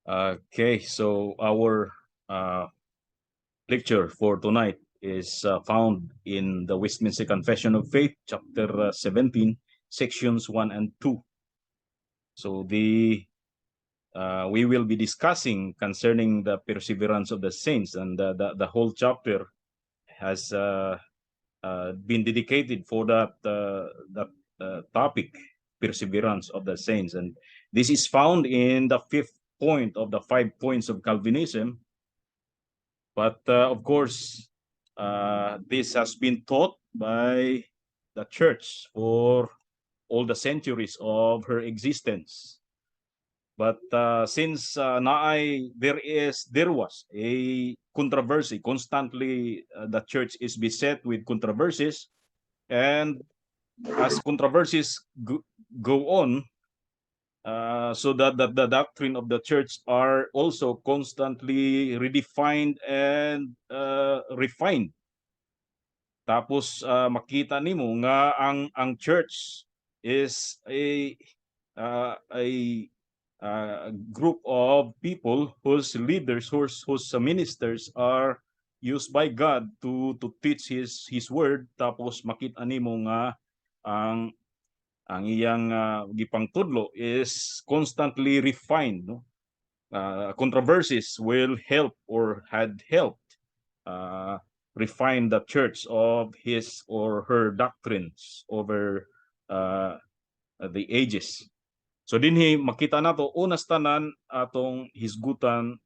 Okay, so our lecture for tonight is found in the Westminster Confession of Faith, chapter 17, sections 1 and 2. So we will be discussing concerning the perseverance of the saints, and the whole chapter has been dedicated for that topic, perseverance of the saints. And this is found in the fifth point of the 5 points of Calvinism. But of course, this has been taught by the church for all the centuries of her existence. But since there was a controversy, constantly the church is beset with controversies, and as controversies go on, so that the doctrine of the church are also constantly redefined and refined. Tapos makita nimo nga ang church is a group of people whose leaders, whose ministers are used by God to teach his word. Tapos makita nimo nga ang iyang gipangtudlo is constantly refined, no? Controversies will help or had helped refine the church of his or her doctrines over the ages. So dinhi makita nato unas tanan atong hisgutan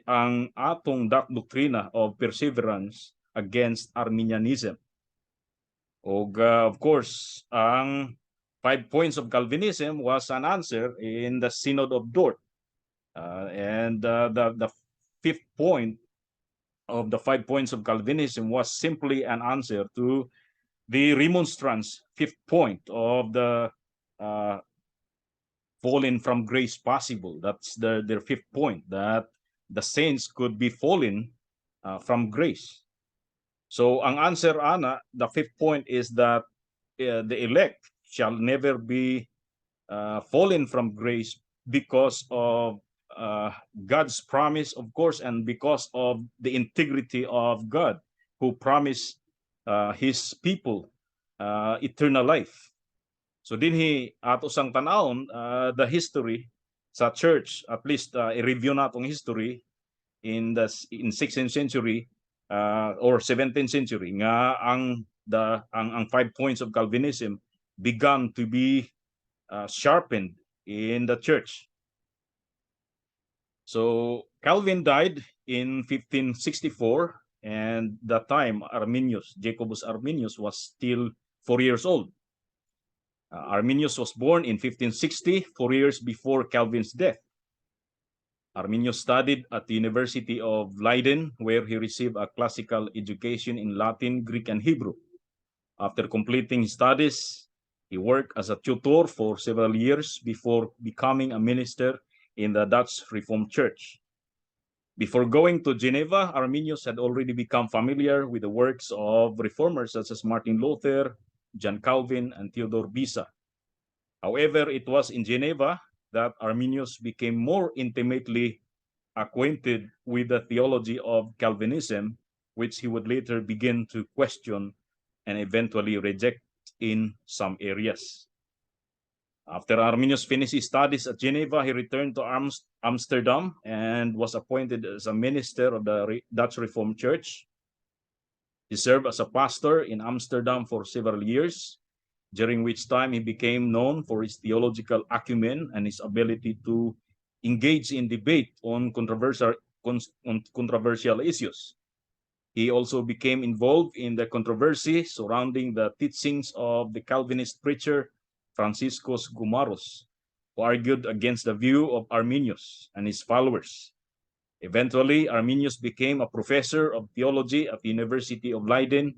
ang atong doctrina of perseverance against Arminianism. Of course, ang 5 points of Calvinism was an answer in the Synod of Dort. And the fifth point of the 5 points of Calvinism was simply an answer to the remonstrance fifth point of the fallen from grace possible. That's their fifth point, that the saints could be fallen from grace. So ang answer ana, the fifth point is that the elect shall never be fallen from grace because of God's promise, of course, and because of the integrity of God, who promised his people eternal life. So dinhi ato sang tanawon the history sa church, at least i-review natong history in 16th century or 17th century nga ang 5 points of Calvinism began to be sharpened in the church. So Calvin died in 1564, and that time Jacobus Arminius was still 4 years old. Arminius was born in 1560, 4 years before Calvin's death. Arminius studied at the University of Leiden, where he received a classical education in Latin, Greek, and Hebrew. After completing his studies, he worked as a tutor for several years before becoming a minister in the Dutch Reformed Church. Before going to Geneva, Arminius had already become familiar with the works of reformers such as Martin Luther, John Calvin, and Theodore Beza. However, it was in Geneva that Arminius became more intimately acquainted with the theology of Calvinism, which he would later begin to question and eventually reject in some areas. After Arminius finished his studies at Geneva, he returned to Amsterdam and was appointed as a minister of the Dutch Reformed Church. He served as a pastor in Amsterdam for several years, during which time he became known for his theological acumen and his ability to engage in debate on controversial issues. He also became involved in the controversy surrounding the teachings of the Calvinist preacher Franciscus Gumaros, who argued against the view of Arminius and his followers. Eventually, Arminius became a professor of theology at the University of Leiden,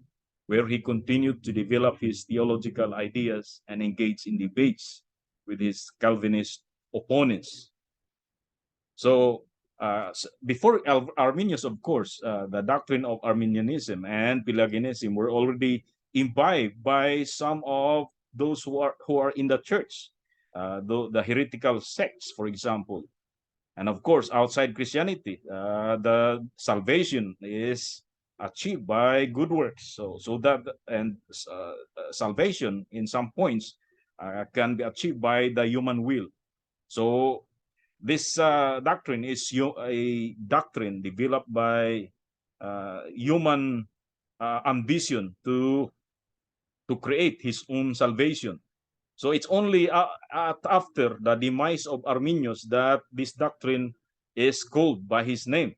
where he continued to develop his theological ideas and engage in debates with his Calvinist opponents. So before Arminius, of course, the doctrine of Arminianism and Pelagianism were already imbibed by some of those who are in the church, the heretical sects, for example. And of course, outside Christianity, the salvation is achieved by good works. So that and salvation in some points can be achieved by the human will. So this doctrine is a doctrine developed by human ambition to create his own salvation. So it's only after the demise of Arminius that this doctrine is called by his name,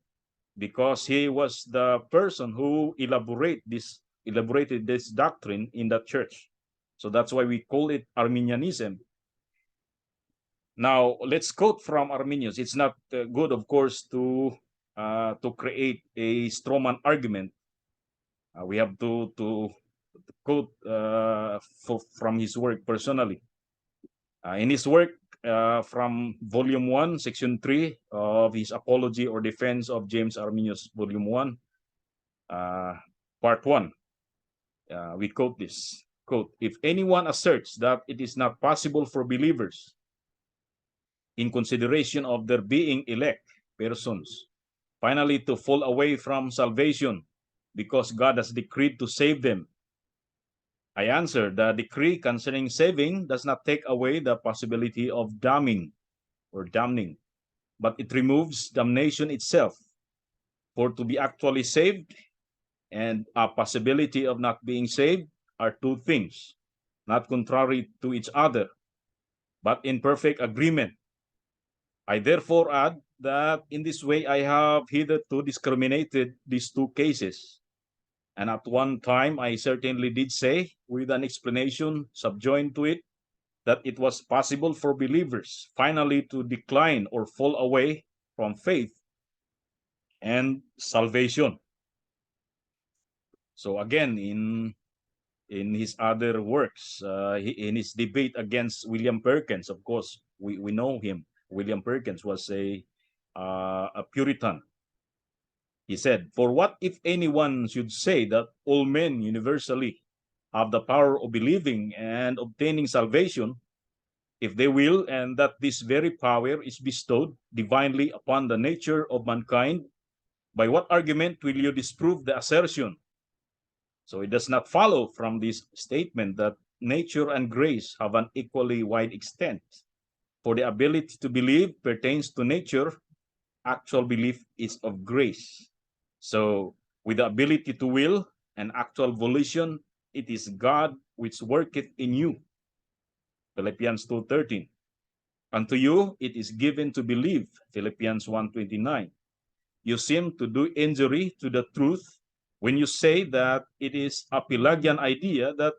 because he was the person who elaborated this doctrine in the church. So that's why we call it Arminianism. Now let's quote from Arminius. It's not good, of course, to create a strawman argument. We have to quote from his work personally. In his work from Volume 1, Section 3 of his Apology or Defense of James Arminius, Volume 1, Part 1, we quote this, quote, "If anyone asserts that it is not possible for believers, in consideration of their being elect persons, finally to fall away from salvation because God has decreed to save them, I answer, the decree concerning saving does not take away the possibility of damning or damning, but it removes damnation itself. For to be actually saved and a possibility of not being saved are two things, not contrary to each other, but in perfect agreement. I therefore add that in this way I have hitherto discriminated these two cases. And at one time I certainly did say, with an explanation subjoined to it, that it was possible for believers finally to decline or fall away from faith and salvation. So again, in his other works, in his debate against William Perkins, of course, we know him. William Perkins was a Puritan. He said, "For what if anyone should say that all men universally have the power of believing and obtaining salvation, if they will, and that this very power is bestowed divinely upon the nature of mankind, by what argument will you disprove the assertion?" So it does not follow from this statement that nature and grace have an equally wide extent. For the ability to believe pertains to nature, actual belief is of grace. So with the ability to will and actual volition, it is God which worketh in you. Philippians 2:13. Unto you it is given to believe. Philippians 1:29. You seem to do injury to the truth when you say that it is a Pelagian idea that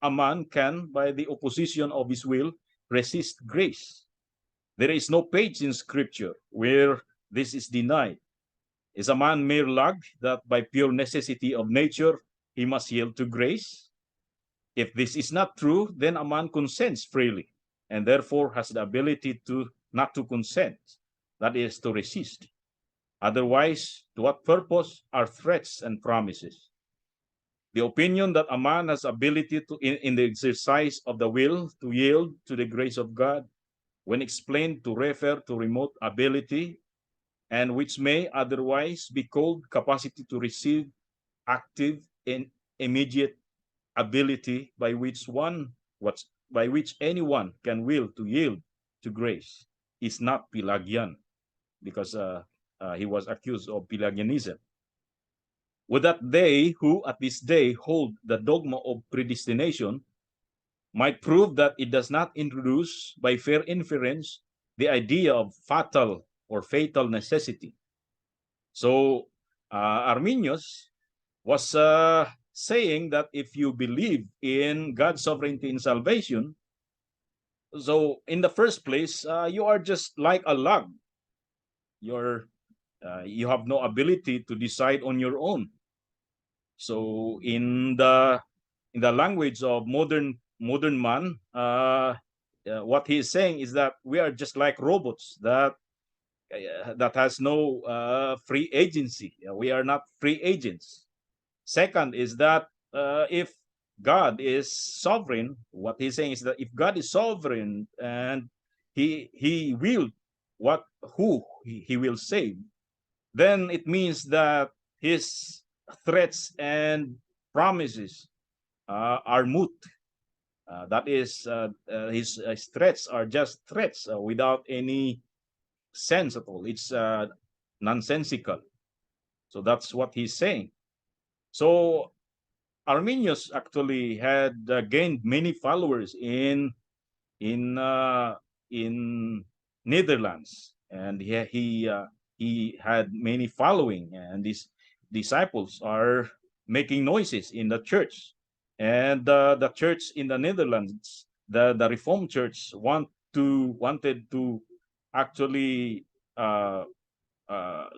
a man can, by the opposition of his will, resist grace. There is no page in Scripture where this is denied. Is a man mere lug that by pure necessity of nature he must yield to grace? If this is not true, then a man consents freely and therefore has the ability to not to consent, that is, to resist. Otherwise, to what purpose are threats and promises? The opinion that a man has ability to, in the exercise of the will, to yield to the grace of God, when explained, to refer to remote ability, and which may otherwise be called capacity to receive active and immediate ability, by which anyone can will to yield to grace, is not Pelagian, because he was accused of Pelagianism. Would that they who at this day hold the dogma of predestination might prove that it does not introduce by fair inference the idea of fatal or fatal necessity. So Arminius was saying that if you believe in God's sovereignty in salvation, so in the first place, you are just like a log. You have no ability to decide on your own. So in the language of modern man, what he is saying is that we are just like robots that has no free agency. We are not free agents. Second is that if God is sovereign, what he's saying is that if God is sovereign and he willed who he will save, then it means that his threats and promises are moot. That is, his threats are just threats without any sense at all. It's nonsensical. So that's what he's saying. So Arminius actually had gained many followers in uh, in Netherlands, and he had many following, and these disciples are making noises in the church, and the church in the Netherlands, the Reformed Church, wanted to actually uh, uh,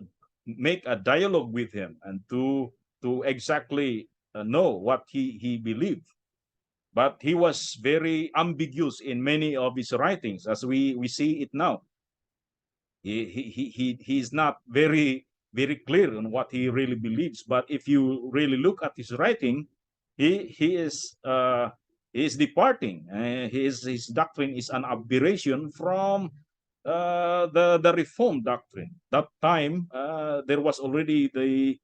make a dialogue with him and to exactly know what he believed, but he was very ambiguous in many of his writings, as we see it now. He's not very clear on what he really believes. But if you really look at his writing, he is departing. His doctrine is an aberration from the Reformed doctrine. That time there was already the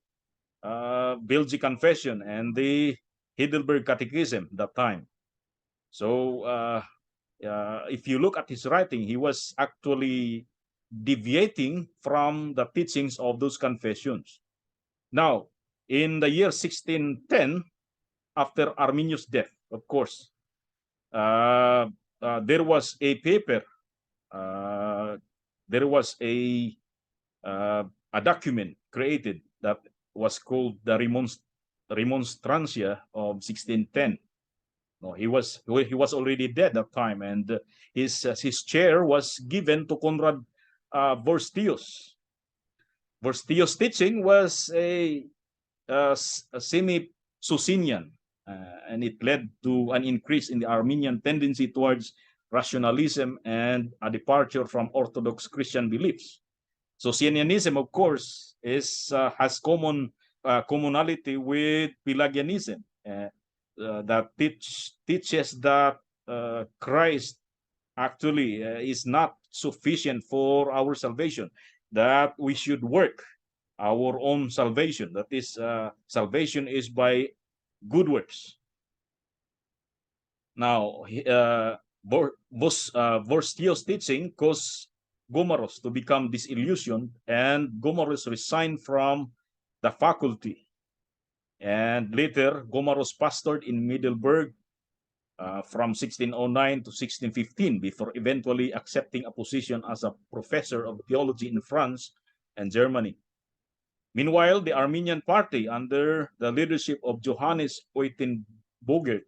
Belgic Confession and the Heidelberg Catechism that time. So if you look at his writing, he was actually deviating from the teachings of those confessions. Now, in the year 1610, after Arminius' death, of course, there was a paper, there was a document created that was called the Remonstrantia of 1610. No, he was already dead at that time, and his chair was given to Conrad Vorstius. Vorstius' teaching was a semi-Socinian, and it led to an increase in the Arminian tendency towards rationalism and a departure from Orthodox Christian beliefs. Socinianism, of course, has commonality with Pelagianism. That teaches that Christ actually is not sufficient for our salvation, that we should work our own salvation. That is, salvation is by good works. Now, Vorstius' teaching caused Gomarus to become disillusioned, and Gomarus resigned from the faculty. And later, Gomarus pastored in Middelburg from 1609 to 1615 before eventually accepting a position as a professor of theology in France and Germany. Meanwhile, the Arminian party, under the leadership of Johannes Uyttenbogert,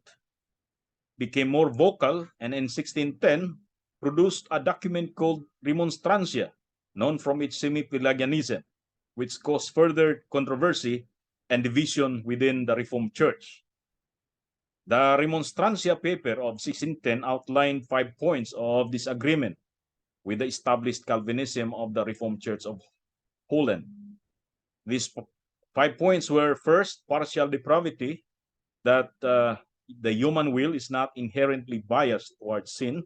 became more vocal, and in 1610 produced a document called Remonstrantia, known from its semi-Pelagianism, which caused further controversy and division within the Reformed Church. The Remonstrantia paper of 1610 outlined 5 points of disagreement with the established Calvinism of the Reformed Church of Holland. These 5 points were: first, partial depravity, that the human will is not inherently biased towards sin.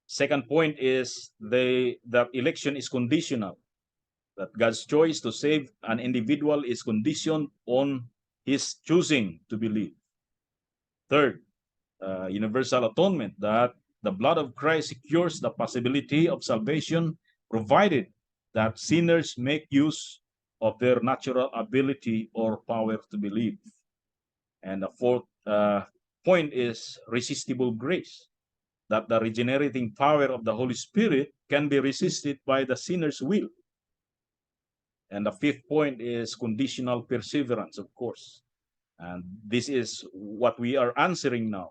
Second point is that election is conditional, that God's choice to save an individual is conditioned on his choosing to believe. Third, universal atonement, that the blood of Christ secures the possibility of salvation, provided that sinners make use of their natural ability or power to believe. And the fourth point is resistible grace, that the regenerating power of the Holy Spirit can be resisted by the sinner's will. And the fifth point is conditional perseverance, of course. And this is what we are answering now,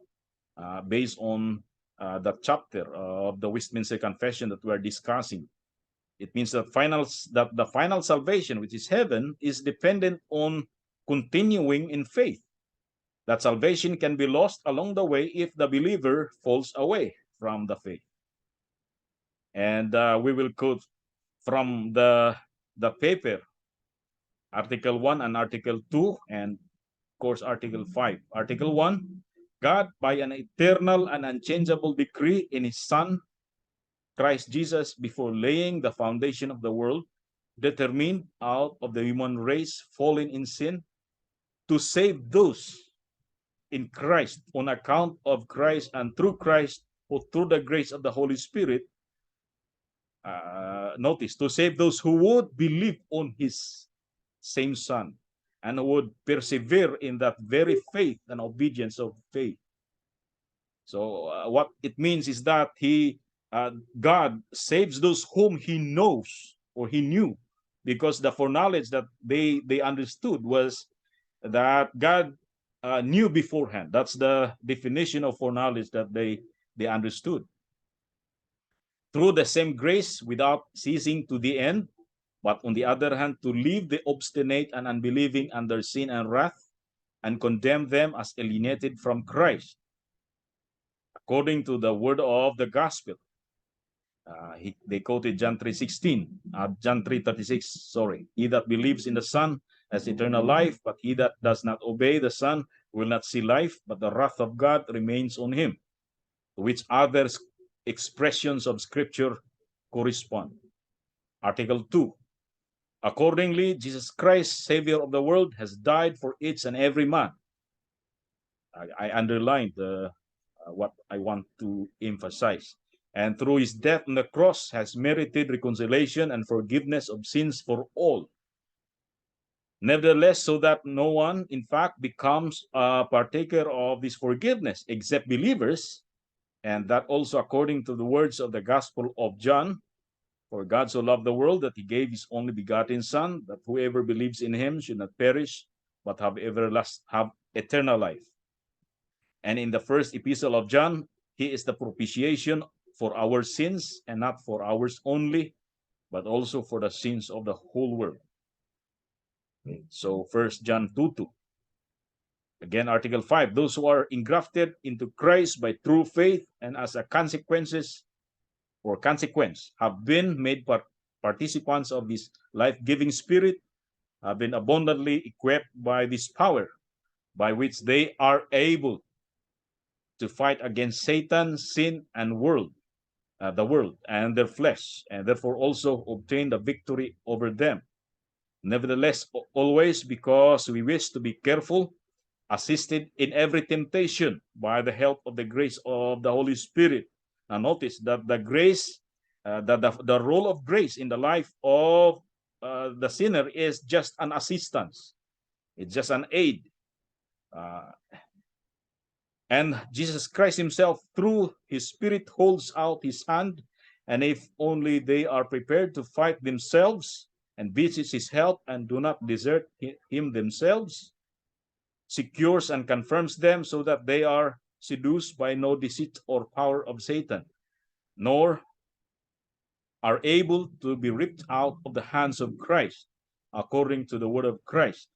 based on the chapter of the Westminster Confession that we are discussing. It means that the final salvation, which is heaven, is dependent on continuing in faith. That salvation can be lost along the way if the believer falls away from the faith. And we will quote from the paper, Article 1 and Article 2, and of course Article 5. Article 1, God, by an eternal and unchangeable decree in his Son, Christ Jesus, before laying the foundation of the world, determined out of the human race fallen in sin to save those in Christ, on account of Christ and through Christ, who through the grace of the Holy Spirit, notice, to save those who would believe on his same Son and would persevere in that very faith and obedience of faith. So what it means is that God saves those whom he knows or he knew, because the foreknowledge that they understood was that God knew beforehand. That's the definition of foreknowledge that they understood. Through the same grace, without ceasing to the end, but on the other hand, to leave the obstinate and unbelieving under sin and wrath, and condemn them as alienated from Christ, according to the word of the gospel. They quoted John 3:16, John 3:36, sorry. He that believes in the Son has eternal life, but he that does not obey the Son will not see life, but the wrath of God remains on him. To which other expressions of Scripture correspond. Article 2. Accordingly, Jesus Christ, Savior of the world, has died for each and every man. I underlined what I want to emphasize. And through his death on the cross has merited reconciliation and forgiveness of sins for all. Nevertheless, so that no one, in fact, becomes a partaker of this forgiveness except believers, and that also according to the words of the Gospel of John, for God so loved the world that he gave his only begotten Son, that whoever believes in him should not perish, but have eternal life. And in the first epistle of John, he is the propitiation for our sins, and not for ours only, but also for the sins of the whole world. So 1 John 2:2. Again, Article 5, those who are engrafted into Christ by true faith, and as a consequence, have been made participants of his life-giving Spirit, have been abundantly equipped by this power, by which they are able to fight against Satan, sin, and the world and their flesh, and therefore also obtain the victory over them. Nevertheless, always, because we wish to be careful, assisted in every temptation by the help of the grace of the Holy Spirit. Now notice that the grace, the role of grace in the life of the sinner is just an assistance. It's just an aid. And Jesus Christ himself, through his Spirit, holds out his hand, and if only they are prepared to fight themselves and beseech his help and do not desert him themselves, secures and confirms them, so that they are seduced by no deceit or power of Satan, nor are able to be ripped out of the hands of Christ, according to the word of Christ.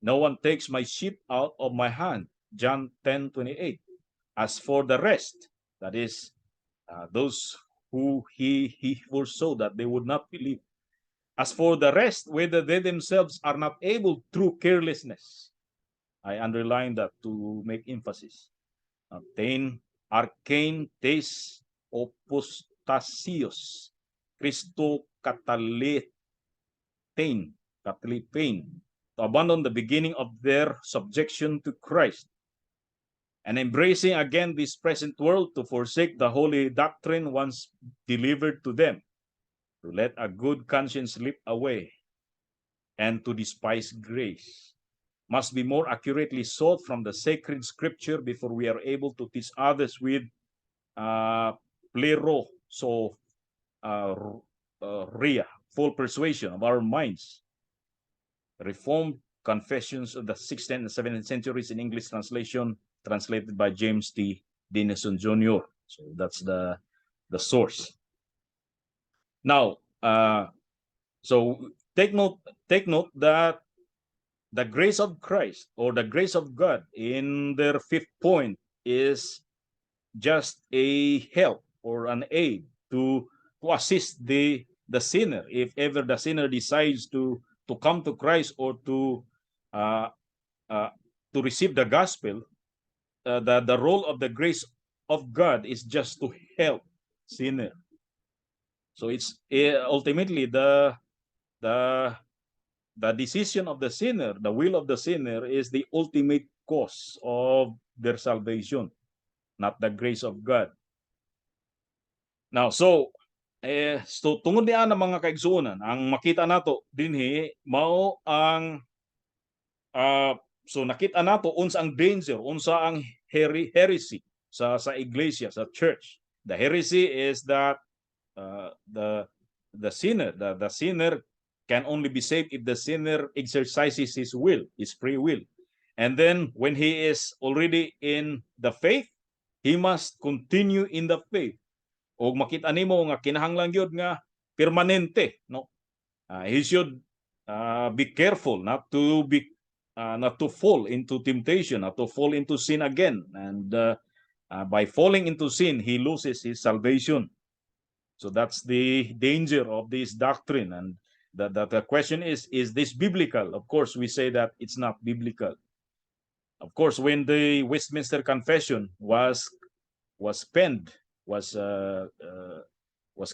No one takes my sheep out of my hand, John 10:28. As for the rest, that is, those who he foresaw that they would not believe. As for the rest, whether they themselves are not able through carelessness, I underline that to make emphasis, obtain arcane tes opostasios, Christo katalipain, to abandon the beginning of their subjection to Christ, and embracing again this present world, to forsake the holy doctrine once delivered to them, to let a good conscience slip away, and to despise grace, must be more accurately sought from the sacred Scripture before we are able to teach others with plero, so ria, full persuasion of our minds. Reformed Confessions of the 16th and 17th centuries in English translation, translated by James T. Denison Jr. So that's the source. Now, so take note that the grace of Christ, or the grace of God, in their fifth point, is just a help or an aid to assist the sinner, if ever the sinner decides to come to Christ or to receive the gospel. The role of the grace of God is just to help sinner. So it's ultimately the decision of the sinner, the will of the sinner, is the ultimate cause of their salvation, not the grace of God. Now, so tungod niya ng mga kaigsuonan, ang makita nato dinhi mao ang so nakita nato unsa ang danger, unsa ang heresy sa iglesia, sa church. The heresy is that the sinner, the sinner can only be saved if the sinner exercises his will, his free will. And then when he is already in the faith, he must continue in the faith. O makita nimo nga kinahanglan gyud nga permanente, no? He should be careful not to fall into temptation, not to fall into sin again. And by falling into sin, he loses his salvation. So that's the danger of this doctrine. And the question is this biblical? Of course, we say that it's not biblical. Of course, when the Westminster Confession was penned, was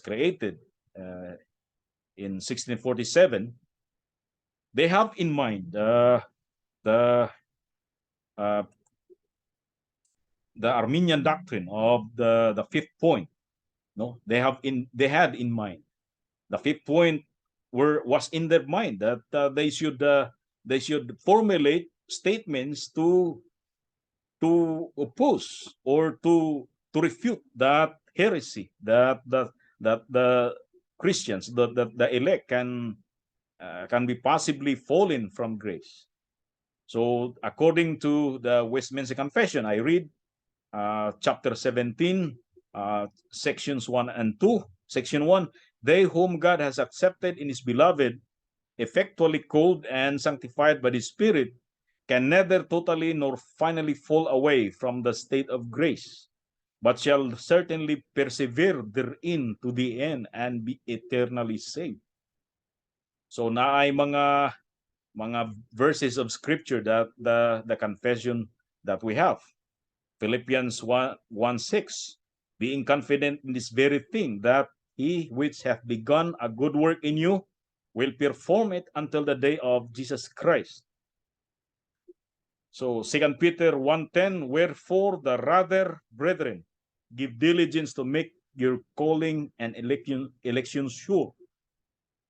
created in 1647, they have in mind the Arminian doctrine of the fifth point. No, they had in mind the fifth point was in their mind that they should formulate statements to oppose or to refute that heresy that the Christians, the elect can be possibly fallen from grace. So according to the Westminster Confession, I read chapter 17, sections 1 and 2. Section 1, they whom God has accepted in his beloved, effectually called and sanctified by the Spirit, can neither totally nor finally fall away from the state of grace, but shall certainly persevere therein to the end and be eternally saved. So naay mga verses of scripture that the confession that we have. Philippians 1:6, being confident in this very thing, that he which hath begun a good work in you will perform it until the day of Jesus Christ. So 2 Peter 1:10, wherefore the rather, brethren, give diligence to make your calling and election sure.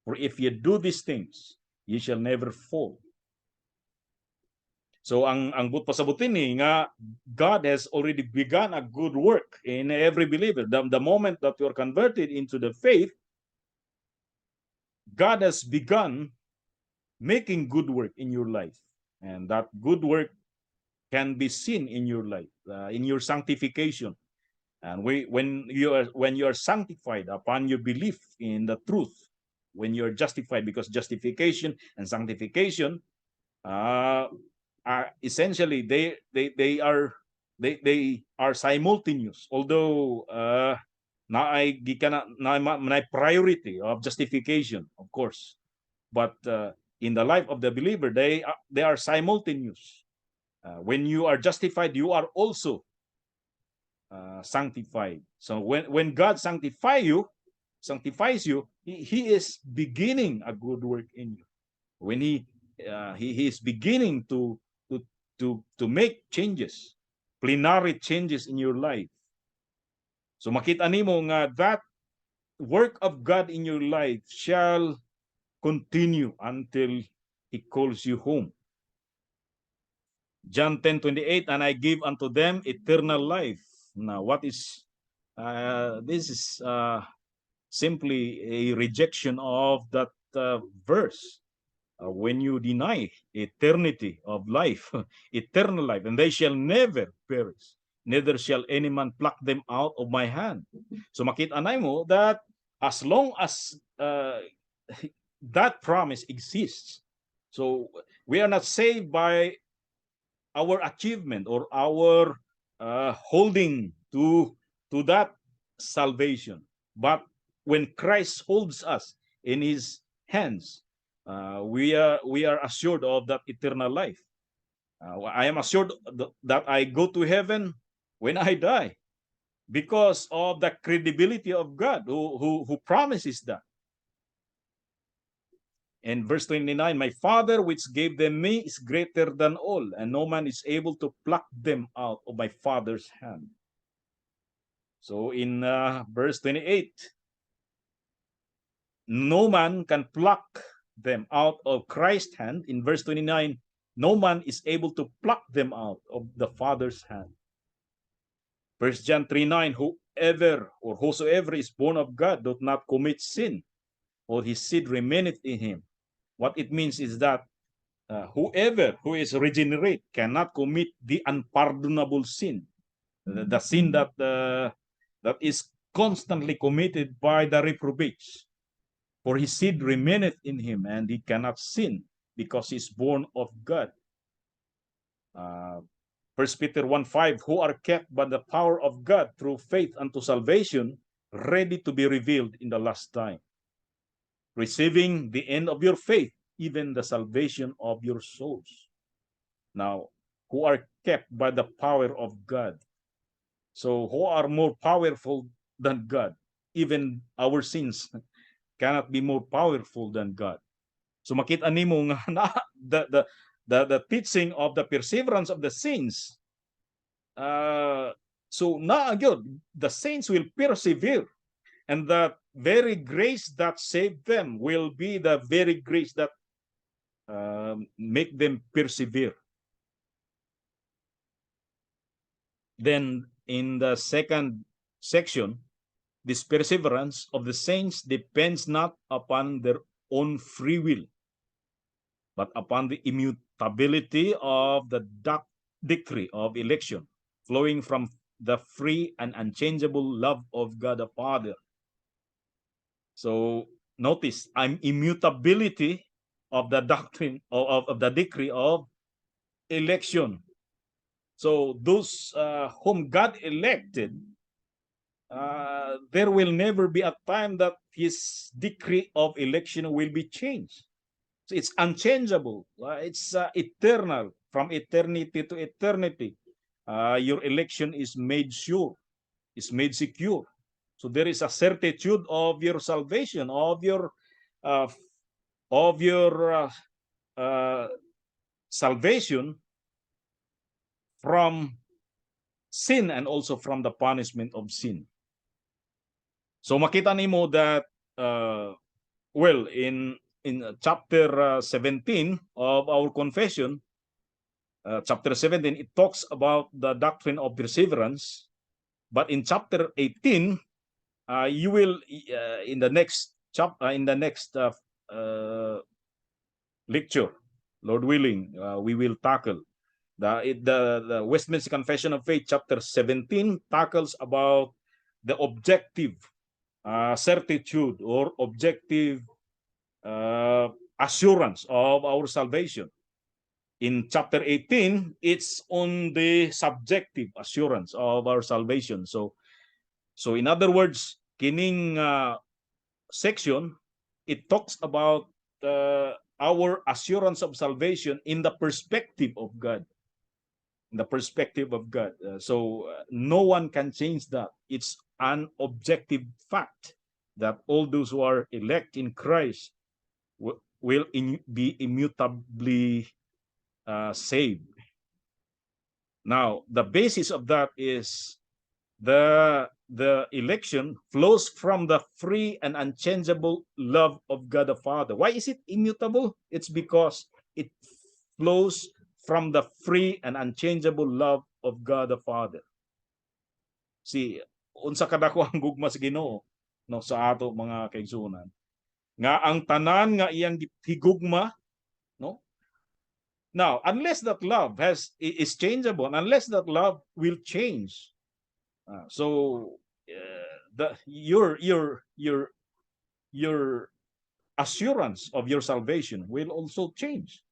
For if ye do these things, ye shall never fall. So ang but pasabutin ni nga God has already begun a good work in every believer. The moment that you are converted into the faith, God has begun making good work in your life. And that good work can be seen in your life, in your sanctification. And when you are sanctified upon your belief in the truth, when you are justified, because justification and sanctification essentially they are simultaneous, although naay priority of justification, of course, but in the life of the believer they are simultaneous. When you are justified, you are also sanctified. So when God sanctifies you, he is beginning a good work in you. When he is beginning to make changes, plenary changes in your life. So makita nimo nga that work of God in your life shall continue until he calls you home. John 10:28, and I give unto them eternal life. Now, what is this is simply a rejection of that verse. When you deny eternity of life, eternal life, and they shall never perish, neither shall any man pluck them out of my hand. So makita na mo that as long as that promise exists, so we are not saved by our achievement or our holding to that salvation, but when Christ holds us in his hands, we are assured of that eternal life. I am assured that I go to heaven when I die. because of the credibility of God who promises that. In verse 29, my Father which gave them me is greater than all, and no man is able to pluck them out of my Father's hand. So in verse 28, no man can pluck them out of Christ's hand. In verse 29, no man is able to pluck them out of the Father's hand. 1 John 3:9, whoever or whosoever is born of God doth not commit sin, or his seed remaineth in him. What it means is that whoever who is regenerate cannot commit the unpardonable sin, the sin that is constantly committed by the reprobates. For his seed remaineth in him, and he cannot sin because he is born of God. 1 Peter 1:5, who are kept by the power of God through faith unto salvation, ready to be revealed in the last time, receiving the end of your faith, even the salvation of your souls. Now, who are kept by the power of God. So, who are more powerful than God? Even our sins cannot be more powerful than God. So, makita nimo nga the teaching of the perseverance of the saints. So, good, the saints will persevere, and the very grace that saved them will be the very grace that make them persevere. Then in the second section, this perseverance of the saints depends not upon their own free will, but upon the immutability of the decree of election, flowing from the free and unchangeable love of God the Father. So notice, I'm immutability of the doctrine of the decree of election. So those whom God elected, there will never be a time that his decree of election will be changed. So it's unchangeable. It's eternal, from eternity to eternity. Your election is made sure, is made secure. So there is a certitude of your salvation, of your salvation from sin and also from the punishment of sin. So makita nimo that in chapter 17 of our confession, chapter 17, it talks about the doctrine of perseverance. But in chapter 18, you will in the next lecture, Lord willing, we will tackle the Westminster Confession of Faith, chapter 17, tackles about the objective certitude or objective assurance of our salvation. In chapter 18, it's on the subjective assurance of our salvation. So in other words, kining section, it talks about our assurance of salvation in the perspective of God. In the perspective of God. No one can change that. It's an objective fact that all those who are elect in Christ will be immutably saved. Now, the basis of that is the election flows from the free and unchangeable love of God the Father. Why is it immutable? It's because it flows from the free and unchangeable love of God the Father. See, unsa kadako ang gugma sa Ginoo no sa ato mga kaigsunan. Nga ang tanan nga iyang higugma, no? Now, unless that love is changeable, unless that love will change, your assurance of your salvation will also change.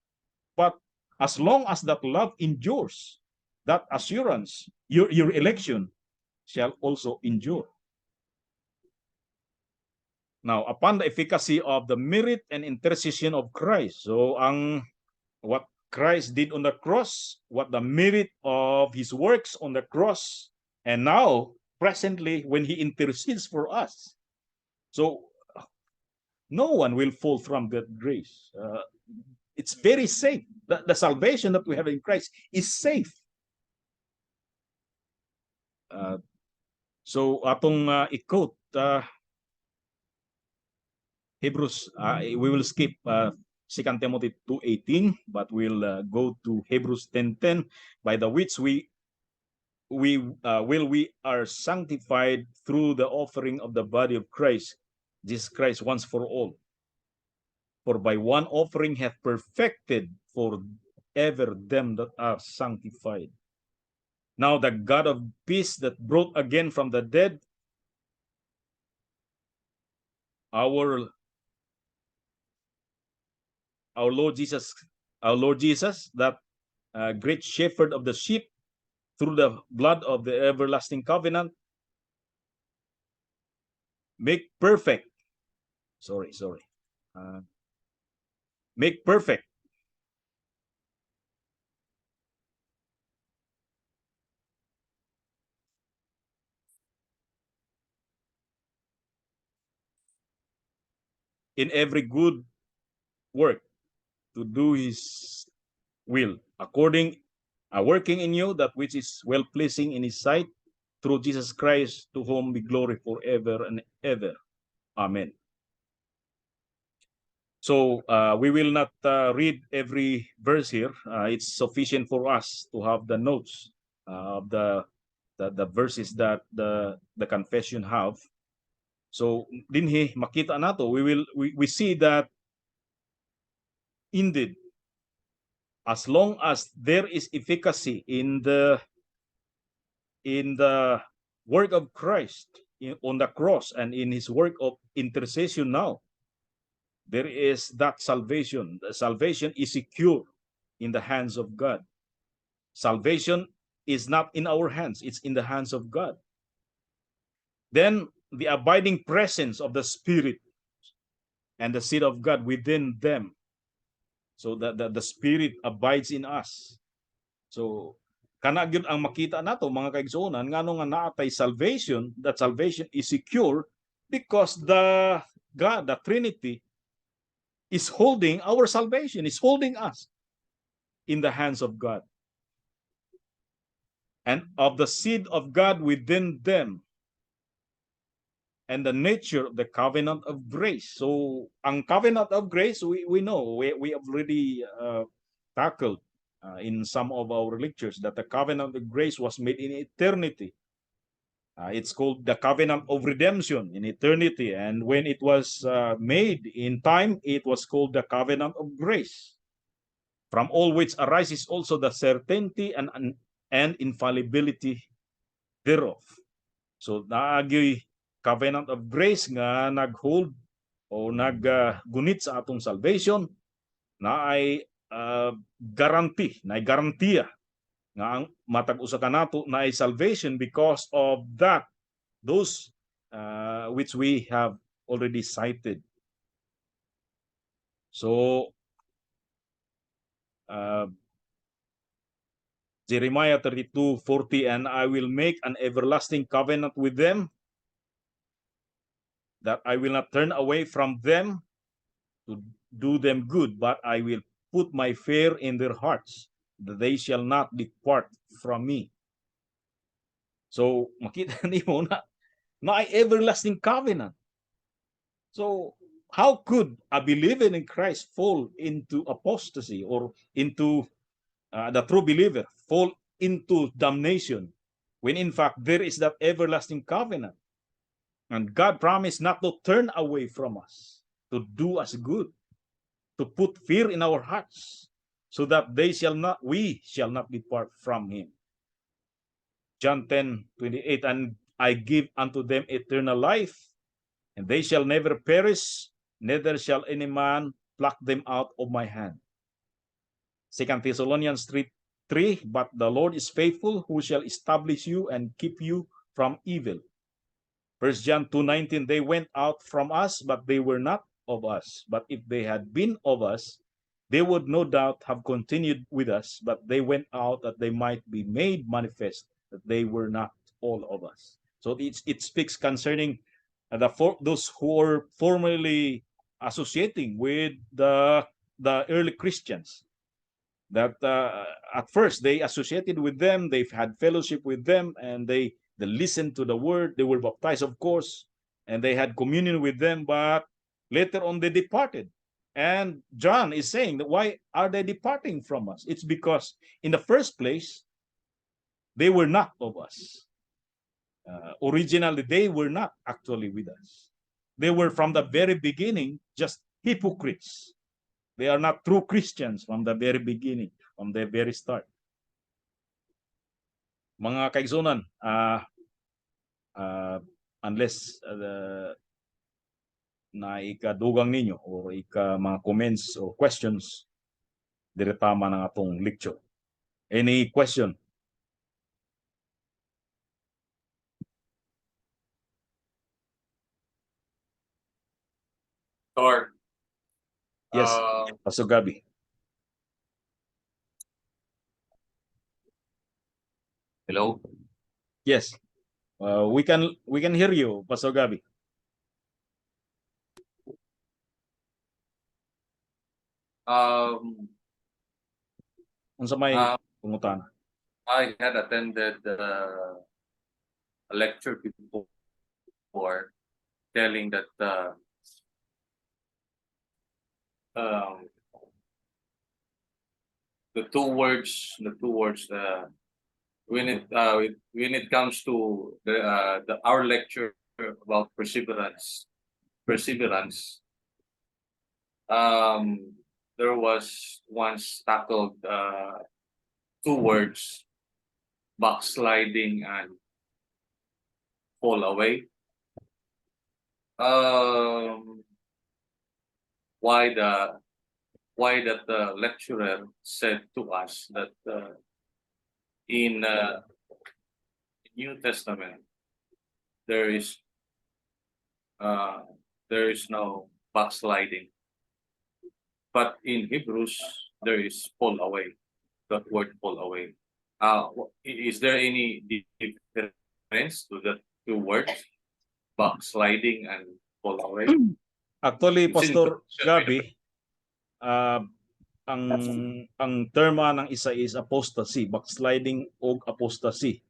But as long as that love endures, that assurance, your election shall also endure. Now, upon the efficacy of the merit and intercession of Christ, so what Christ did on the cross, what the merit of his works on the cross, and now presently when he intercedes for us. So no one will fall from that grace. It's very safe. The salvation that we have in Christ is safe. So atong i-quote Hebrews, we will skip 2 Timothy 2:18, but we'll go to Hebrews 10:10, by the which we are sanctified through the offering of the body of Christ, Jesus Christ once for all. For by one offering hath perfected for ever them that are sanctified. Now the God of peace that brought again from the dead our Lord Jesus, that great shepherd of the sheep, through the blood of the everlasting covenant, make perfect. Make perfect in every good work to do his will, according working in you that which is well pleasing in his sight, through Jesus Christ, to whom be glory forever and ever. Amen. So we will not read every verse here. It's sufficient for us to have the notes of the verses that the confession have. So dinhi makita nato, we see that indeed, as long as there is efficacy in the work of Christ on the cross and in his work of intercession now, there is that salvation. The salvation is secure in the hands of God. Salvation is not in our hands, it's in the hands of God. Then the abiding presence of the Spirit and the seed of God within them, so that the Spirit abides in us. So kana gyud ang makita nato mga kaigsuonan ngano nga naatay salvation, that salvation is secure because the God, the Trinity, is holding our salvation, is holding us in the hands of God. And of the seed of God within them, and the nature of the covenant of grace. So ang covenant of grace, we know, we have already tackled in some of our lectures, that the covenant of grace was made in eternity. It's called the covenant of redemption in eternity. And when it was made in time, it was called the covenant of grace, from all which arises also the certainty and infallibility thereof. So naagyoy covenant of grace nga naghold o naggunit sa atong salvation, na ay garantiya nga ang matag usa kanato na ay salvation because of those which we have already cited. So Jeremiah 32:40, and I will make an everlasting covenant with them, that I will not turn away from them to do them good, but I will put my fear in their hearts, that they shall not depart from me. So makita nimo na ay everlasting covenant. So how could a believer in Christ fall into apostasy, or into the true believer fall into damnation, when in fact there is that everlasting covenant? And God promised not to turn away from us, to do us good, to put fear in our hearts, so that we shall not depart from him. John 10:28, and I give unto them eternal life, and they shall never perish, neither shall any man pluck them out of my hand. 2 Thessalonians 3:3, but the Lord is faithful, who shall establish you and keep you from evil. 1 John 2:19, they went out from us, but they were not of us. But if they had been of us, they would no doubt have continued with us, but they went out that they might be made manifest that they were not all of us. So it speaks concerning those who are formerly associating with the early Christians. That at first they associated with them, they've had fellowship with them, and they listened to the word. They were baptized, of course, and they had communion with them. But later on, they departed. And John is saying that why are they departing from us? It's because in the first place, they were not of us. Originally, they were not actually with us. They were from the very beginning just hypocrites. They are not true Christians from the very beginning, from the very start. Mga kaigsunan, unless na ikadugang ninyo or mga comments or questions, dire tama ng atong lecture. Any question? Or Yes, Pastor Gabi. hello. Yes, we can hear you, Pastor Gabi. Unsa may pangutana? I had attended a lecture before telling that the two words when it comes to our lecture about perseverance, there was once tackled two words, backsliding and fall away. Why that the lecturer said to us that in New Testament there is no backsliding, but in Hebrews there is fall away. That word fall away. Is there any difference to the two words, backsliding and fall away? Actually, Pastor Gabi, ang terma ng isa is apostasy, backsliding o apostasy.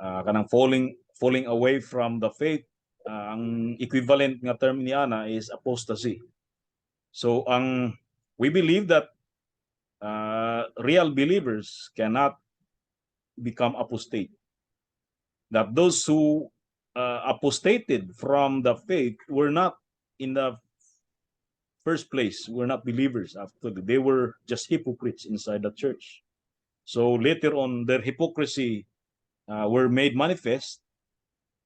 Kanang falling away from the faith, ang equivalent nga term ni ana is apostasy. So we believe that real believers cannot become apostate. That those who apostated from the faith were not in the first place, were not believers. After they were just hypocrites inside the church. So later on, their hypocrisy were made manifest,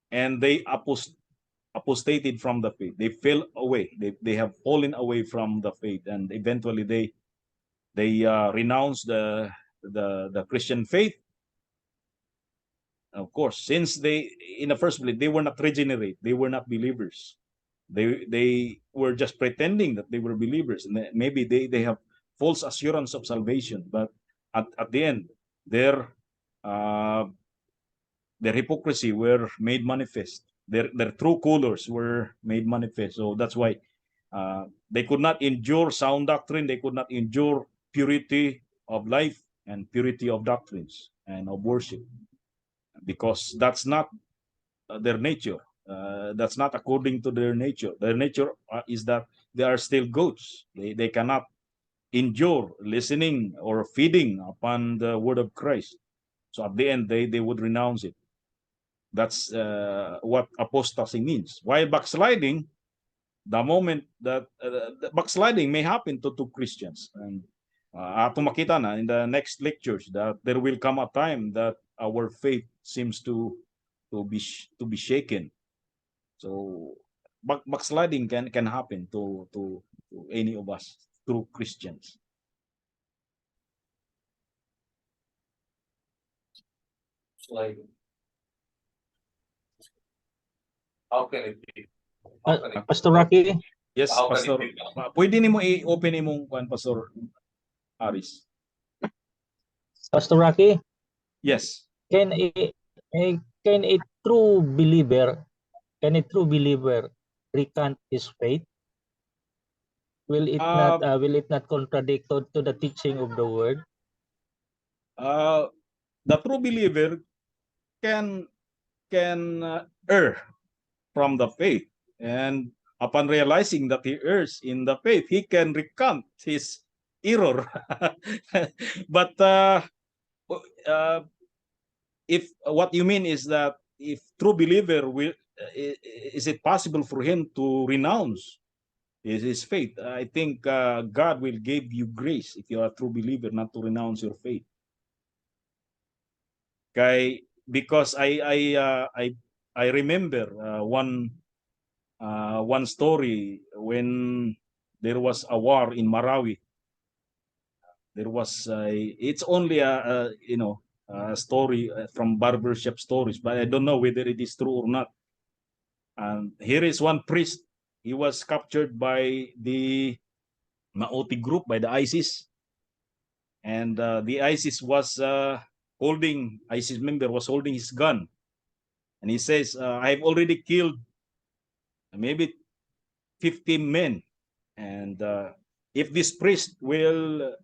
and they apostated from the faith. They fell away. They have fallen away from the faith, and eventually they renounced the Christian faith. Of course, since they in the first place they were not regenerate, they were not believers. They were just pretending that they were believers, and maybe they have false assurance of salvation, but at the end their hypocrisy were made manifest. Their true colors were made manifest. So that's why they could not endure sound doctrine. They could not endure purity of life and purity of doctrines and of worship, because that's not their nature. That's not according to their nature. Their nature is that they are still goats. They cannot endure listening or feeding upon the word of Christ. So at the end, they would renounce it. That's what apostasy means. While backsliding, the moment that the backsliding may happen to Christians, and ato makita na in the next lectures that there will come a time that our faith seems to be shaken. So backsliding can happen to any of us, true Christians. Sliding. How can it be? Pastor Rocky? Yes, Pastor. Pwede nimo i-open imong kuan, Pastor Aris. Pastor Rocky? Yes. Can it true believer, can a true believer recant his faith? Will it not contradict to the teaching of the word? The true believer can err from the faith, and upon realizing that he errs in the faith, he can recant his error. But if what you mean is that if true believer will, is it possible for him to renounce his faith? I think God will give you grace if you are a true believer not to renounce your faith. Okay, because I remember one story when there was a war in Marawi. There was it's only a story from barbershop stories, but I don't know whether it is true or not. And here is one priest. He was captured by the Maoti group, by the ISIS, and the ISIS member was holding his gun, and he says, "I've already killed maybe 50 men, and if this priest will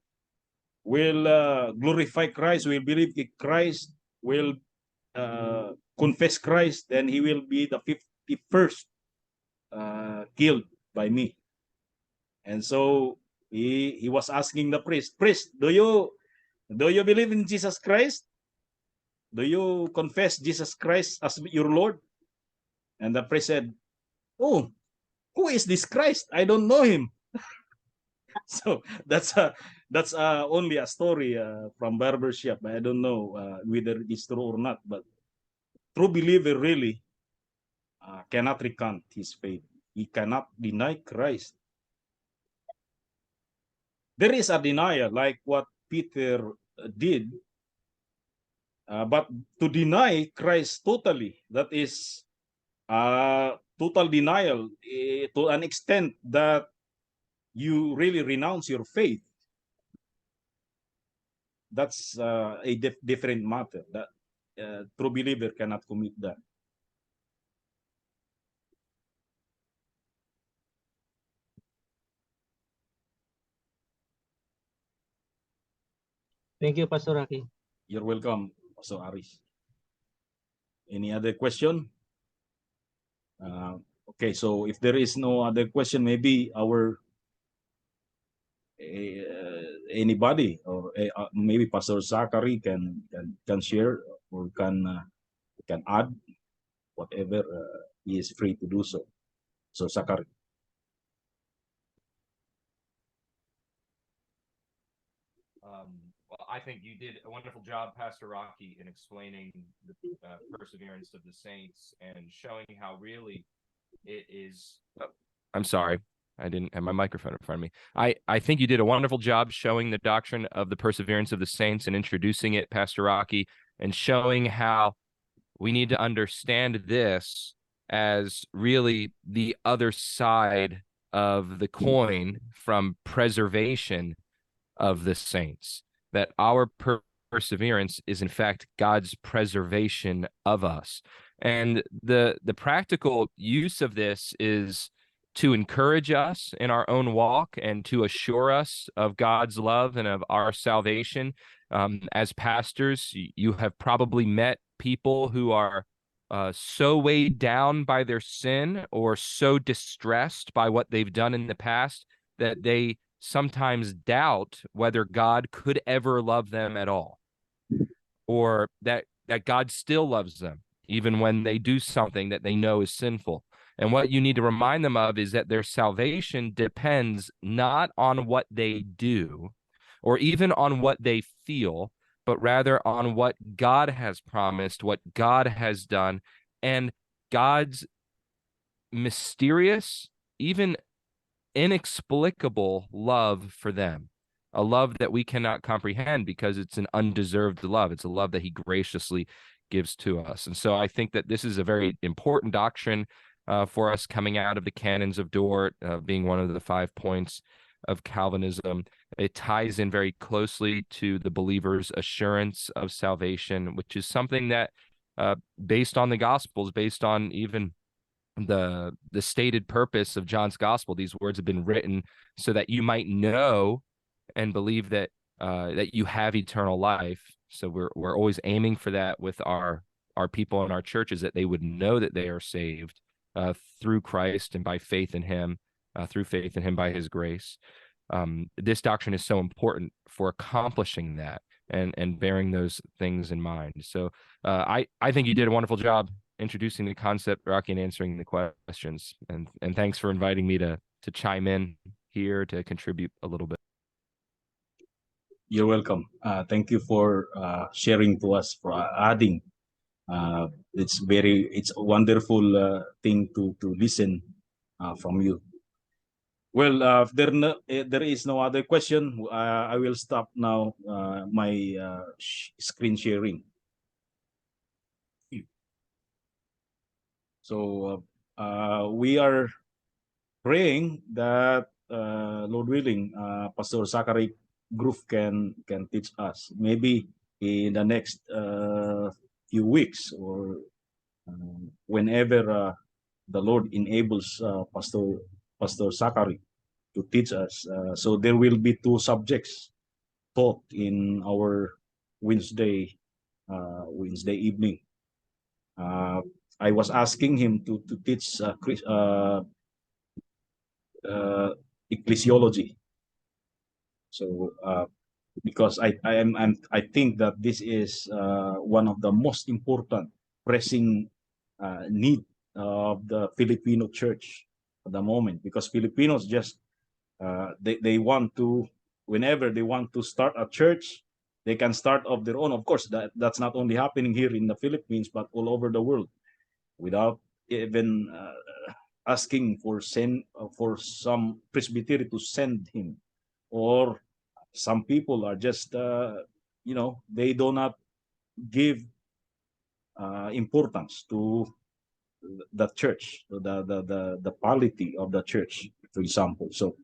glorify Christ, will believe in Christ, will confess Christ, then he will be the 51st killed by me." And so he was asking the priest, do you believe in Jesus Christ? Do you confess Jesus Christ as your Lord? And the priest said, "Oh, who is this Christ? I don't know him." So that's only a story from barbershop. I don't know whether it is true or not, but true believer really cannot recant his faith. He cannot deny Christ. There is a denial like what Peter did, but to deny Christ totally, that is total denial to an extent that you really renounce your faith. That's a different matter. That true believer cannot commit that. Thank you, Pastor Rocky. You're welcome, Pastor Aris. Any other question? Okay, so if there is no other question, maybe our anybody or maybe Pastor Zachary can share or can add whatever he is free to do so. So Zachary. Well, I think you did a wonderful job, Pastor Rocky, in explaining the perseverance of the saints and showing how really it is. I'm sorry, I didn't have my microphone in front of me. I think you did a wonderful job showing the doctrine of the perseverance of the saints and introducing it, Pastor Rocky, and showing how we need to understand this as really the other side of the coin from preservation of the saints, that our perseverance is in fact God's preservation of us. And the practical use of this is to encourage us in our own walk and to assure us of God's love and of our salvation. As pastors, you have probably met people who are so weighed down by their sin or so distressed by what they've done in the past that they sometimes doubt whether God could ever love them at all, or that God still loves them, even when they do something that they know is sinful. And what you need to remind them of is that their salvation depends not on what they do or even on what they feel, but rather on what God has promised, what God has done, and God's mysterious, even inexplicable love for them, a love that we cannot comprehend because it's an undeserved love. It's a love that he graciously gives to us. And so I think that this is a very important doctrine for us coming out of the canons of Dort, being one of the 5 points of Calvinism. It ties in very closely to the believer's assurance of salvation, which is something that based on the Gospels, based on even the stated purpose of John's Gospel. These words have been written so that you might know and believe that that you have eternal life. So we're always aiming for that with our people in our churches, that they would know that they are saved through Christ and by faith in Him, through faith in Him by His grace. This doctrine is so important for accomplishing that and bearing those things in mind. So I think you did a wonderful job introducing the concept, Rocky, and answering the questions. And thanks for inviting me to chime in here to contribute a little bit. You're welcome. Thank you for sharing to us, for adding. It's a wonderful thing to listen from you. Well, if there is no other question, I will stop now my screen sharing. So we are praying that Lord willing, Pastor Zachary Groove can teach us maybe in the next few weeks, or whenever the Lord enables Pastor Zachary to teach us. So there will be 2 subjects taught in our Wednesday evening. I was asking him to teach ecclesiology. So because I think that this is one of the most important pressing need of the Filipino church at the moment, because Filipinos just they want to, whenever they want to start a church, they can start of their own. Of course, that's not only happening here in the Philippines, but all over the world, without even asking for some presbytery to send him. Or some people are just they do not give importance to the church, the polity of the church, for example. So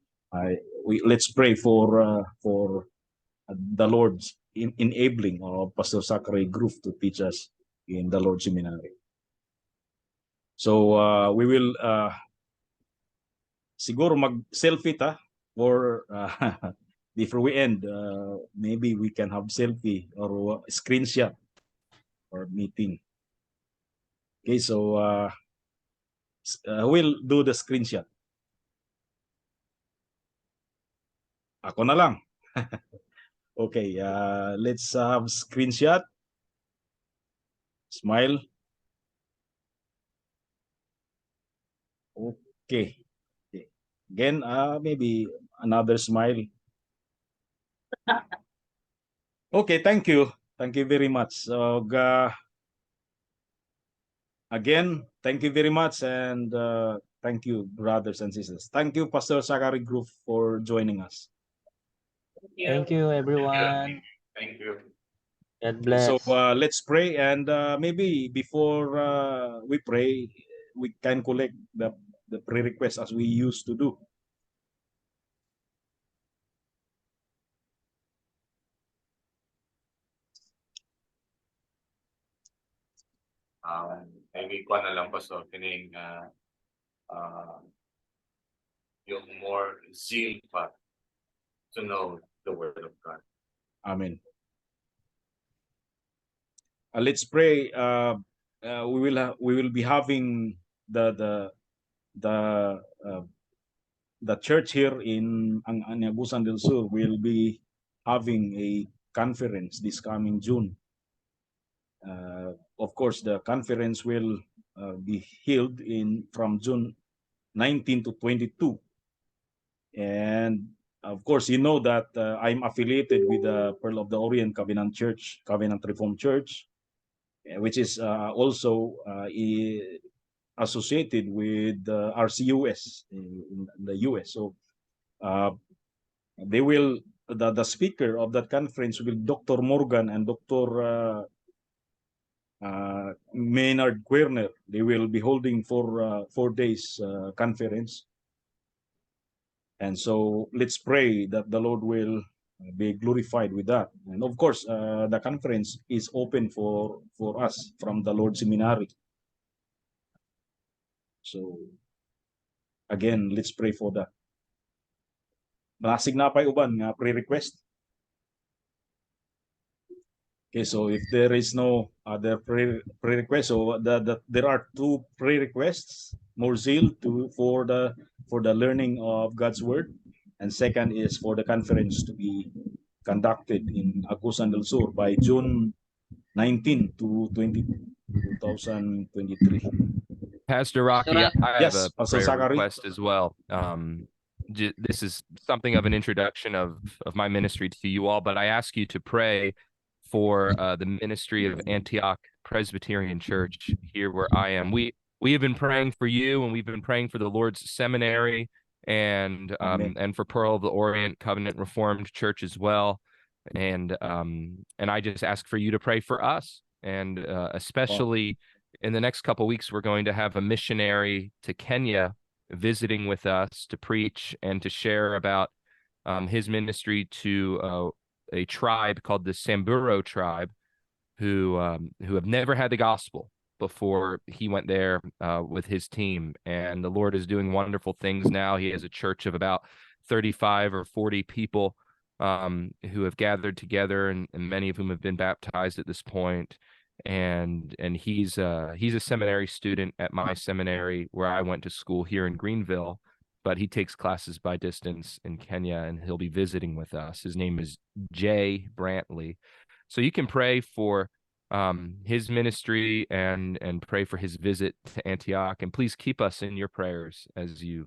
let's pray for the Lord's enabling of Pastor Zachary Groove to teach us in the Lord's Seminary. So we will siguro mag-selfie or before we end, maybe we can have selfie or screenshot or meeting. Okay, so we'll do the screenshot. Ako na lang. Okay, let's have screenshot. Smile. Okay. Again, maybe another smile. Okay, thank you. Thank you very much. So, again, thank you very much, and thank you, brothers and sisters. Thank you, Pastor Zachary Groove, for joining us. Thank you, everyone. Thank you. God bless. So let's pray, and maybe before we pray, we can collect the prayer requests as we used to do. Maybe ko na lang, Pastor, kining yung more zeal pa to know the Word of God. Amen. Let's pray. We will be having the church here in Agusan del Sur will be having a conference this coming June. Of course, the conference will be held from June 19 to 22. And of course, you know that I'm affiliated with the Pearl of the Orient Covenant Church, Covenant Reformed Church, which is also associated with RCUS in the US. So they will, the speaker of that conference will Dr. Morgan and Dr. Maynard Querner. They will be holding for 4 days conference. And so let's pray that the Lord will be glorified with that. And of course, the conference is open for us from the Lord Seminary. So again, let's pray for that. Nasig na pa'y uban nga pre-request. Okay, so if there is no other pre-request, so there are two pre-requests: more zeal for the learning of God's word, and second is for the conference to be conducted in Agusan del Sur by June 19 to 2023. Pastor Rocky, I have Yes, a Pastor prayer Zachary. request as well. This is something of an introduction of my ministry to you all, but I ask you to pray for the ministry of Antioch Presbyterian Church here where I am. We have been praying for you, and we've been praying for the Lord's Seminary and for Pearl of the Orient Covenant Reformed Church as well. And I just ask for you to pray for us, and especially in the next couple of weeks, we're going to have a missionary to Kenya visiting with us to preach and to share about his ministry to a tribe called the Samburu tribe, who have never had the gospel before he went there with his team. And the Lord is doing wonderful things now. He has a church of about 35 or 40 people who have gathered together, and many of whom have been baptized at this point. And he's a seminary student at my seminary where I went to school here in Greenville, but he takes classes by distance in Kenya, and he'll be visiting with us. His name is Jay Brantley. So you can pray for his ministry and pray for his visit to Antioch, and please keep us in your prayers as you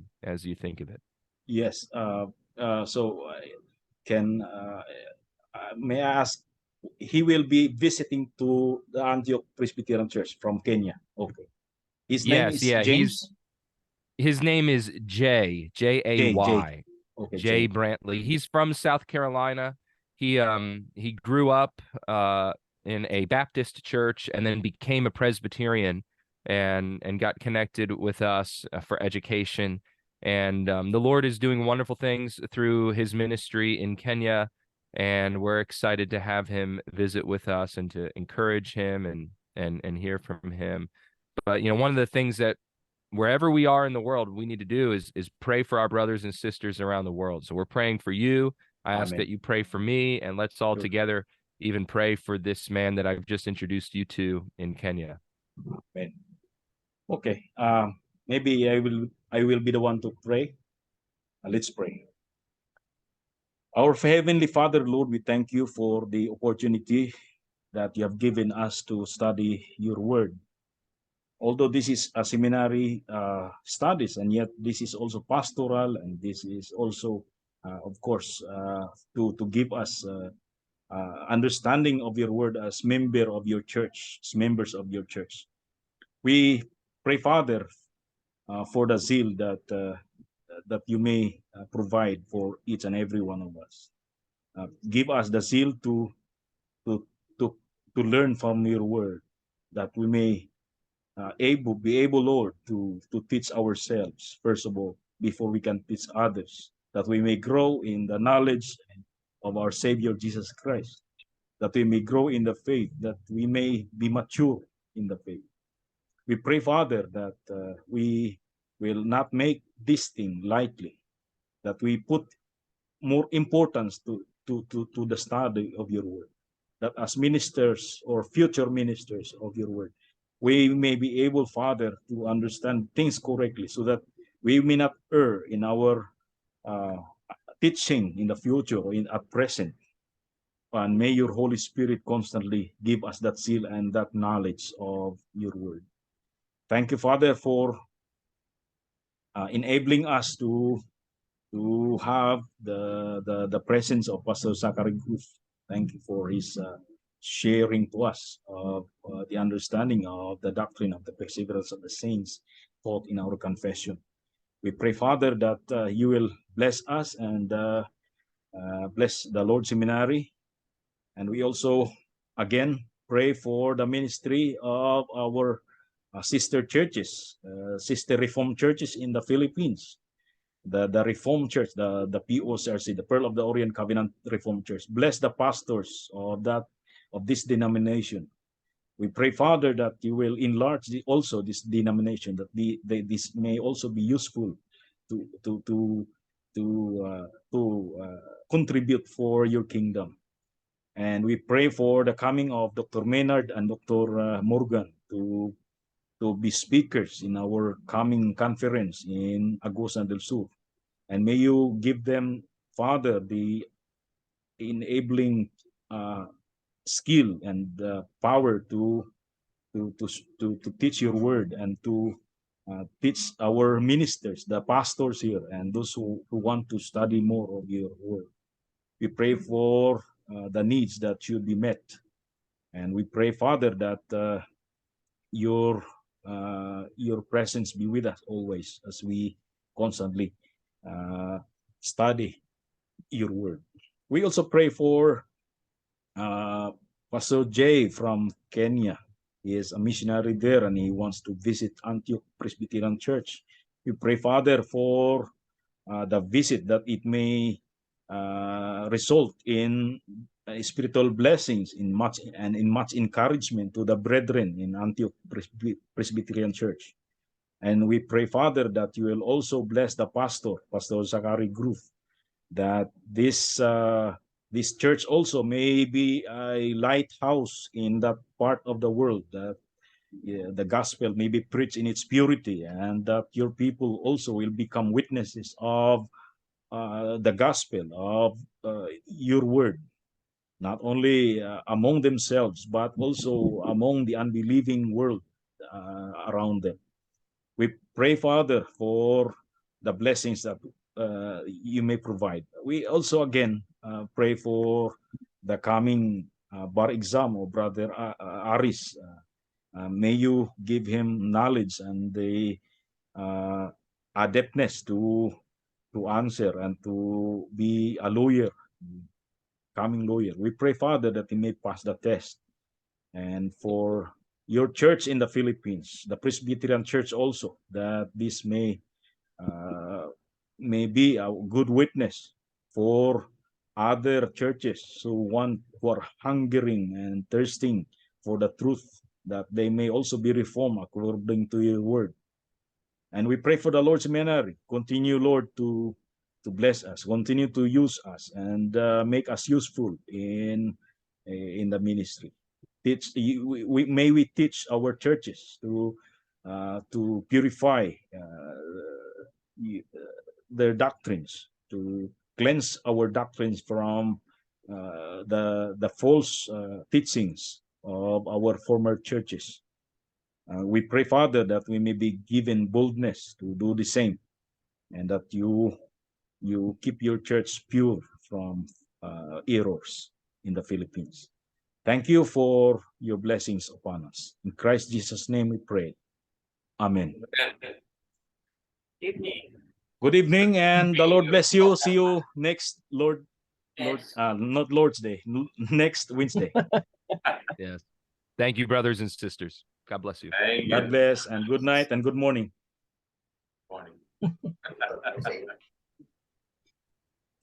think of it. Yes. So may I ask? He will be visiting to the Antioch Presbyterian Church from Kenya. Okay. His name is James? His name is Jay, J-A-Y. Okay, Jay Brantley. He's from South Carolina. He grew up in a Baptist church and then became a Presbyterian and got connected with us for education. And the Lord is doing wonderful things through his ministry in Kenya, and we're excited to have him visit with us and to encourage him and hear from him. But one of the things that wherever we are in the world, we need to do is pray for our brothers and sisters around the world. So we're praying for you. I ask that you pray for me, and let's all together even pray for this man that I've just introduced you to in Kenya. Amen. Okay. Maybe I will be the one to pray. Let's pray. Our Heavenly Father, Lord, we thank you for the opportunity that you have given us to study your word. Although this is a seminary studies, and yet this is also pastoral, and this is also, of course, to give us understanding of your word as members of your church. We pray, Father, for the zeal that you may provide for each and every one of us. Give us the zeal to learn from your word, that we may be able, Lord, to teach ourselves, first of all, before we can teach others, that we may grow in the knowledge of our Savior Jesus Christ, that we may grow in the faith, that we may be mature in the faith. We pray, Father, that we will not make this thing lightly, that we put more importance to the study of your word, that as ministers or future ministers of your word, we may be able, Father, to understand things correctly, so that we may not err in our teaching in the future or at present. And may your Holy Spirit constantly give us that zeal and that knowledge of your word. Thank you, Father, for enabling us to have the presence of Pastor Zachary Cruz. Thank you for his sharing to us of the understanding of the doctrine of the perseverance of the saints taught in our confession. We pray, Father, that you will bless us and bless the Lord Seminary. And we also, again, pray for the ministry of our sister churches, sister Reformed churches in the Philippines. the Reformed Church, the POCRC, the Pearl of the Orient Covenant Reformed Church. Bless the pastors of this denomination. We pray, Father, that you will enlarge also this denomination, that this may also be useful to contribute for your kingdom. And we pray for the coming of Dr. Maynard and Dr. Morgan to be speakers in our coming conference in Agusan del Sur. And may you give them, Father, the enabling skill and power to teach your word and to teach our ministers, the pastors here, and those who want to study more of your word. We pray for the needs that should be met. And we pray, Father, that your presence be with us always as we constantly study your word. We also pray for Pastor Jay from Kenya. He is a missionary there and he wants to visit Antioch Presbyterian Church. We pray, Father, for the visit, that it may result in spiritual blessings, in much encouragement to the brethren in Antioch Presbyterian Church. And we pray, Father, that you will also bless the pastor, Pastor Zachary Groove, that this church also may be a lighthouse in that part of the world, that the gospel may be preached in its purity, and that your people also will become witnesses of the gospel of your word, not only among themselves, but also among the unbelieving world around them. We pray, Father, for the blessings that you may provide. We also again pray for the coming bar exam of Brother Aris. May you give him knowledge and the adeptness to answer and to be a lawyer, coming lawyer. We pray, Father, that he may pass the test. And for your church in the Philippines, the Presbyterian Church also, that this may be a good witness for other churches who are hungering and thirsting for the truth, that they may also be reformed according to your word. And we pray for the Lord's seminary. Continue, Lord, to bless us, continue to use us, and make us useful in the ministry. May we teach our churches to purify their doctrines, to cleanse our doctrines from the false teachings of our former churches. We pray, Father, that we may be given boldness to do the same, and that you keep your church pure from errors in the Philippines. Thank you for your blessings upon us. In Christ Jesus' name we pray. Amen. Good evening, and the Lord bless you. See you next not Lord's Day, next Wednesday. Yes. Thank you, brothers and sisters. God bless you. God bless, and good night and good morning. Morning.